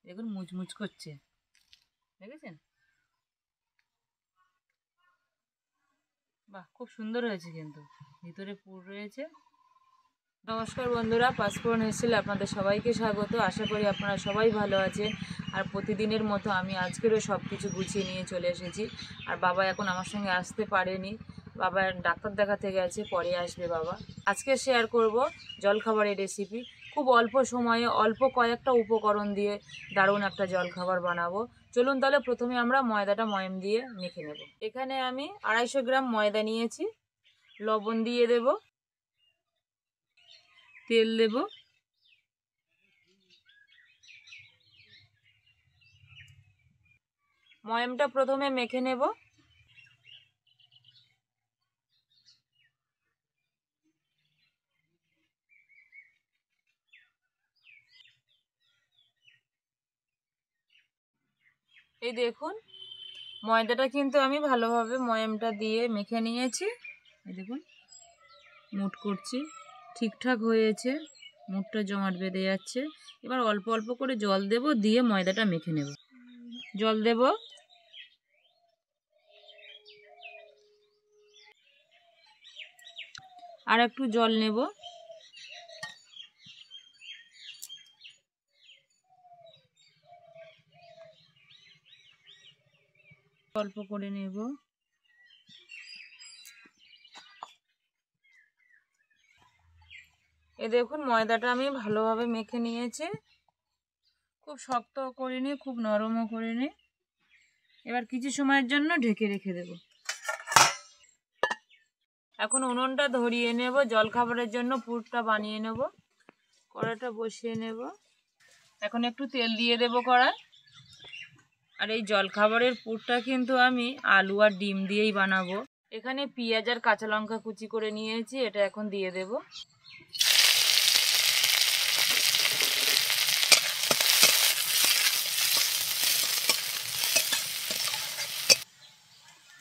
দেখুন মুচমুচ করছে, দেখেছেন? বাহ, খুব সুন্দর হয়েছে, কিন্তু ভিতরে পুর রয়েছে। নমস্কার বন্ধুরা, পাঁচফোড়ন এসেছিল আপনাদের সবাইকে স্বাগত। আশা করি আপনারা সবাই ভালো আছেন। আর প্রতিদিনের মতো আমি আজকেরও সব কিছু গুছিয়ে নিয়ে চলে এসেছি। আর বাবা এখন আমার সঙ্গে আসতে পারেনি, বাবা ডাক্তার দেখাতে গেছে, পরে আসবে বাবা। আজকে শেয়ার করব জলখাবারের রেসিপি। খুব অল্প সময়ে অল্প কয়েকটা উপকরণ দিয়ে দারুণ একটা জলখাবার বানাবো। চলুন তাহলে প্রথমে আমরা ময়দাটা ময়াম দিয়ে মেখে নেব। এখানে আমি 250 গ্রাম ময়দা নিয়েছি। লবণ দিয়ে দেব, তেল দেব, ময়ামটা প্রথমে মেখে নেব। এই দেখুন ময়দাটা কিন্তু আমি ভালোভাবে ময়ামটা দিয়ে মেখে নিয়েছি। এই দেখুন মুঠ করছি, ঠিকঠাক হয়েছে, মুঠটা জমাট বেঁধে যাচ্ছে। এবার অল্প অল্প করে জল দেব, দিয়ে ময়দাটা মেখে নেব। জল দেব, আর একটু জল নেব, অল্প করে নেব। এই দেখুন ময়দাটা আমি ভালোভাবে মেখে নিয়েছি, খুব শক্ত করিনি, খুব নরমও করিনি। এবার কিছু সময়ের জন্য ঢেকে রেখে দেব। এখন উনুনটা ধরিয়ে নেব, জলখাবারের জন্য পুরটা বানিয়ে নেব। কড়াইটা বসিয়ে নেব, এখন একটু তেল দিয়ে দেব কড়াই। আর এই জলখাবারের পুরটা কিন্তু আমি আলু আর ডিম দিয়েই বানাবো। এখানে পেঁয়াজ আর কাঁচা লঙ্কা কুচি করে নিয়েছি, এটা এখন দিয়ে দেব।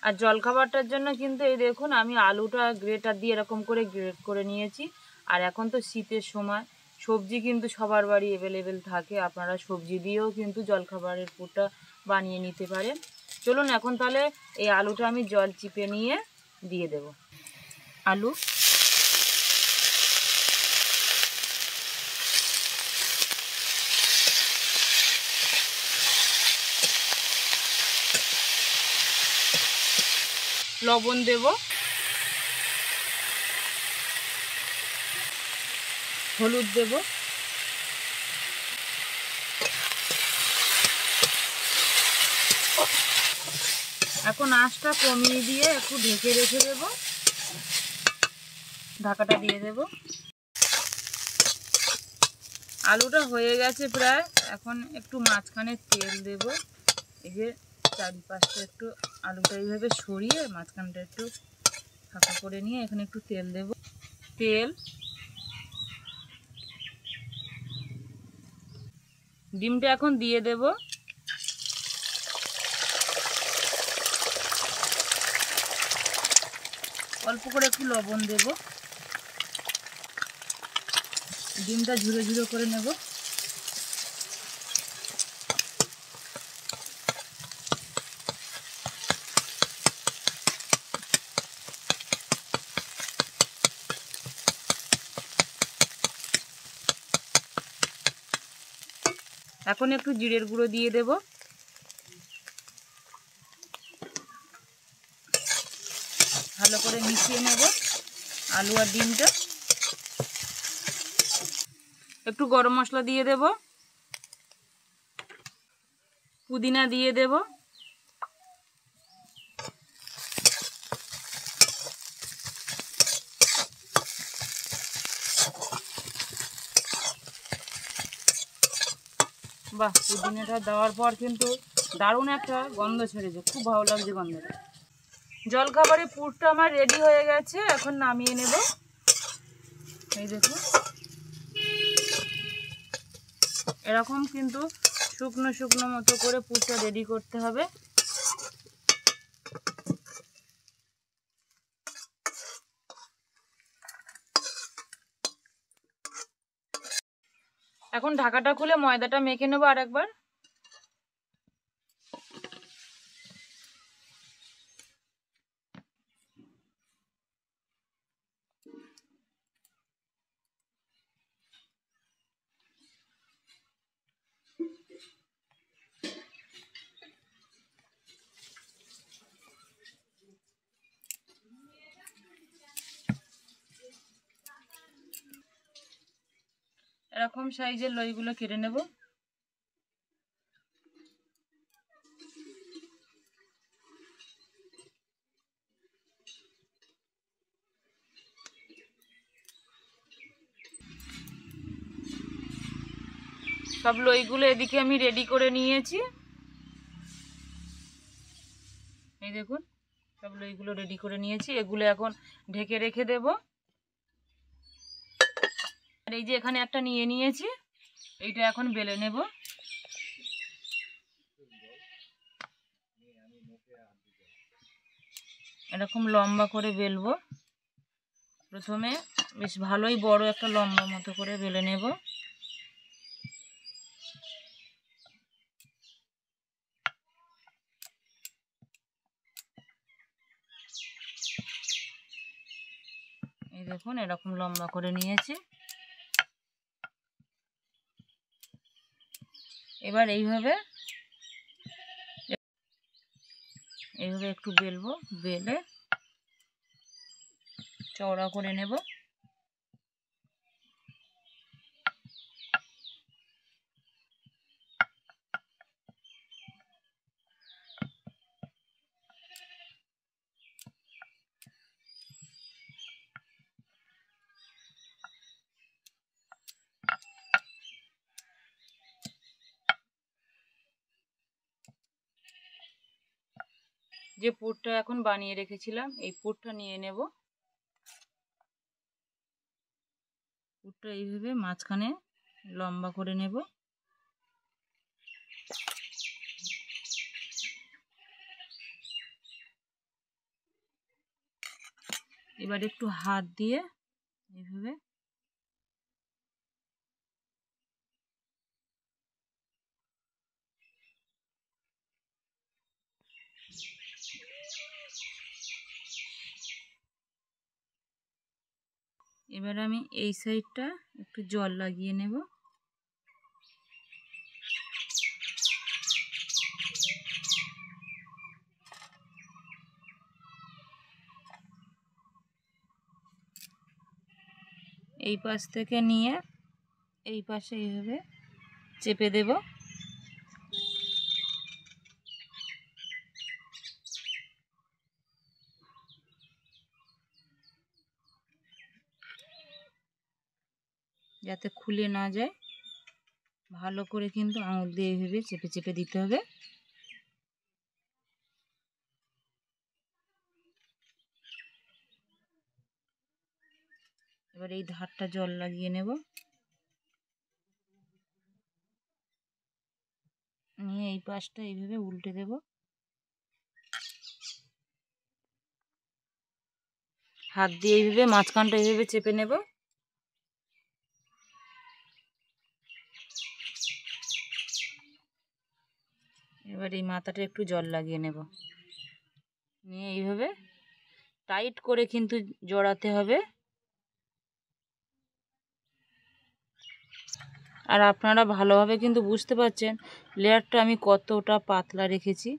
আর জলখাবারটার জন্য কিন্তু এই দেখুন আমি আলুটা গ্রেটার দিয়ে এরকম করে গ্রেট করে নিয়েছি। আর এখন তো শীতের সময়, সবজি কিন্তু সবার বাড়ি অ্যাভেলেবেল থাকে, আপনারা সবজি দিয়েও কিন্তু জলখাবারের পুরটা বানিয়ে নিতে পারেন। চলুন এখন তাহলে এই আলুটা আমি জল চিপে নিয়ে দিয়ে দেব। আলু, লবণ দেব, হলুদ দেব, এখন আঁচটা কমিয়ে দিয়ে একটু ঢেকে রেখে দেব। ঢাকাটা দিয়ে দেব। আলুটা হয়ে গেছে প্রায়, এখন একটু মাঝখানে তেল দেব। এই যে চারিপাশটা একটু আলুটা এইভাবে সরিয়ে মাঝখানটা একটু ফাঁকা করে নিয়ে এখানে একটু তেল দেব। তেল, ডিমটা এখন দিয়ে দেব। অল্প করে একটু লবণ দেব, ডিমটা ঝুরো ঝুরো করে নেব। এখন একটু জিরের গুঁড়ো দিয়ে দেব। ভালো করে মিশিয়ে নেব আলু আর ডিমটা। একটু গরম মশলা দিয়ে দেব, পুদিনা দিয়ে দেব, বাহ, পুদিনাটা দেওয়ার পর কিন্তু দারুণ একটা গন্ধ ছেড়েছে, খুব ভালো লাগছে গন্ধটা। জলখাবারের পুরটা আমার রেডি হয়ে গেছে, এখন নামিয়ে নেব। এই দেখুন এরকম কিন্তু শুকনো শুকনো মতো করে পুরটা রেডি করতে হবে। এখন ঢাকাটা খুলে ময়দাটা মেখে নেবো আর একবার। এরকম সাইজের লইগুলো কেটে নেব। সব লইগুলো এদিকে আমি রেডি করে নিয়েছি। এই দেখুন সব লইগুলো রেডি করে নিয়েছি, এগুলো এখন ঢেকে রেখে দেব। আর এই যে এখানে একটা নিয়ে নিয়েছি, এইটা এখন বেলে নেব। এরকম লম্বা করে বেলবো। প্রথমে বেশ ভালোই বড় একটা লম্বা মতো করে বেলে নেব। এই দেখুন এরকম লম্বা করে নিয়েছি। এবার এইভাবে একটু বেলবো, বেলে চওড়া করে নেব। যে পুরটা এখন বানিয়ে রেখেছিলাম এই পুরটা নিয়ে নেব। পুরটা এইভাবে মাঝখানে লম্বা করে নেব। এবার একটু হাত দিয়ে এইভাবে এবার আমি এই সাইডটা একটু জল লাগিয়ে নেব। এই পাশ থেকে নিয়ে এই পাশে এইভাবে চেপে দেব। যাতে খুলে না যায়, ভালো করে কিন্তু আঙুল দিয়ে এইভাবে চেপে চেপে দিতে হবে। এবার এই ধারটা জল লাগিয়ে নেব, নিয়ে এই পাশটা এইভাবে উল্টে দেব। হাত দিয়ে এইভাবে মাঝখানটা এইভাবে চেপে নেব। এবার এই মাথাটা একটু জল লাগিয়ে নেব, নিয়ে এইভাবে টাইট করে কিন্তু জড়াতে হবে। আর আপনারা ভালোভাবে কিন্তু বুঝতে পারছেন লেয়ারটা আমি কতটা পাতলা রেখেছি।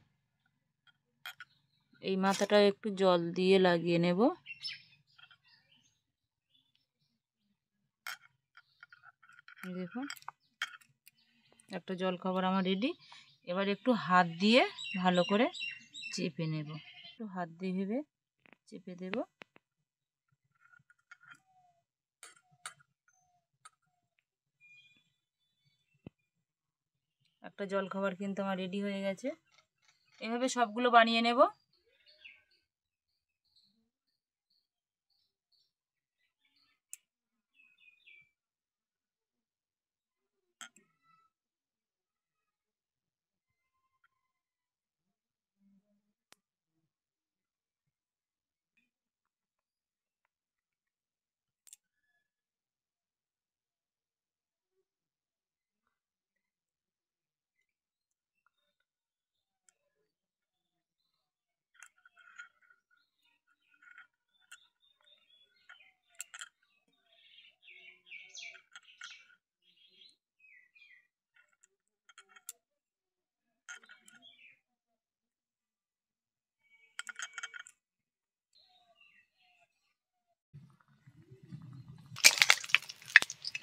এই মাথাটা একটু জল দিয়ে লাগিয়ে নেব। দেখুন একটা জল খাবার আমার রেডি। এবার একটু হাত দিয়ে ভালো করে চেপে নেব, একটু হাত দিয়ে ভেবে চেপে দেব। একটা জল খাবার কিন্তু আমার রেডি হয়ে গেছে। এভাবে সবগুলো বানিয়ে নেব।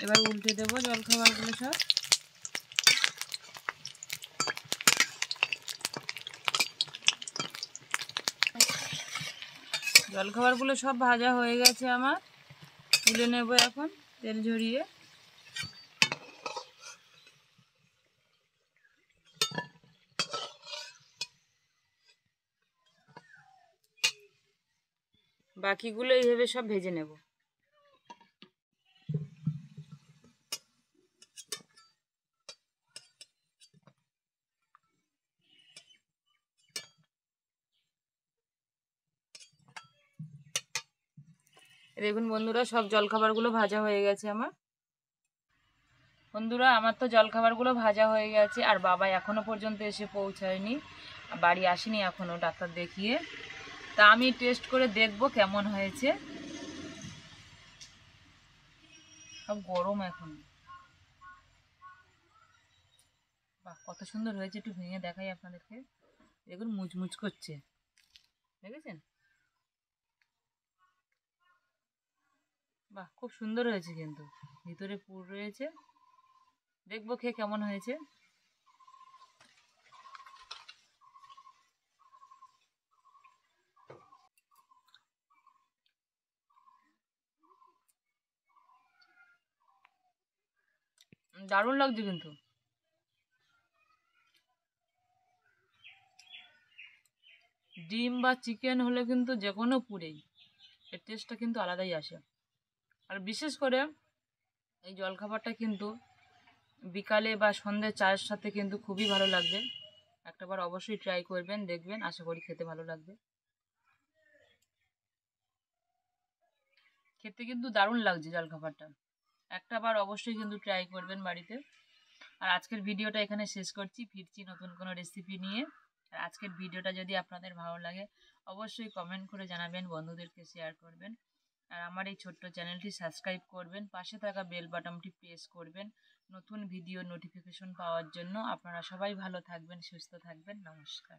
এবার উল্টে দেবো জলখাবারগুলো সব। জলখাবারগুলো সব ভাজা হয়ে গেছে আমার, তুলে নেব এখন তেল ঝরিয়ে। বাকিগুলো এইভাবে সব ভেজে নেব। দেখুন বন্ধুরা, সব জলখাবারগুলো ভাজা হয়ে গেছে আমার। বন্ধুরা, আমার তো জলখাবারগুলো ভাজা হয়ে গেছে, আর বাবা এখনো পর্যন্ত এসে পৌঁছায়নি, বাড়ি আসেনি এখনো ডাক্তার দেখিয়ে। তা আমি টেস্ট করে দেখব কেমন হয়েছে। সব গরম এখন। বাহ, কত সুন্দর হয়েছে, একটু ভেঙে দেখাই আপনাদেরকে। দেখুন মুচমুচ করছে, দেখেছেন? বাহ, খুব সুন্দর হয়েছে, কিন্তু ভিতরে পুর রয়েছে। দেখবো খেয়ে কেমন হয়েছে। দারুণ লাগছে কিন্তু। ডিম বা চিকেন হলে কিন্তু যে কোনো পুরেই এর টেস্টটা কিন্তু আলাদাই আসে। আর বিশেষ করে এই জলখাবারটা কিন্তু বিকালে বা সন্ধ্যে চায়ের সাথে কিন্তু খুবই ভালো লাগবে। একটাবার অবশ্যই ট্রাই করবেন, দেখবেন, আশা করি খেতে ভালো লাগবে। খেতে কিন্তু দারুণ লাগছে জলখাবারটা। একটাবার অবশ্যই কিন্তু ট্রাই করবেন বাড়িতে। আর আজকের ভিডিওটা এখানে শেষ করছি, ফিরছি নতুন কোনো রেসিপি নিয়ে। আর আজকের ভিডিওটা যদি আপনাদের ভালো লাগে অবশ্যই কমেন্ট করে জানাবেন, বন্ধুদেরকে শেয়ার করবেন। আর আমার এই ছোট্ট চ্যানেলটি সাবস্ক্রাইব করবেন, পাশে থাকা বেল বাটনটি প্রেস করবেন নতুন ভিডিও নোটিফিকেশন পাওয়ার জন্য। আপনারা সবাই ভালো থাকবেন, সুস্থ থাকবেন। নমস্কার।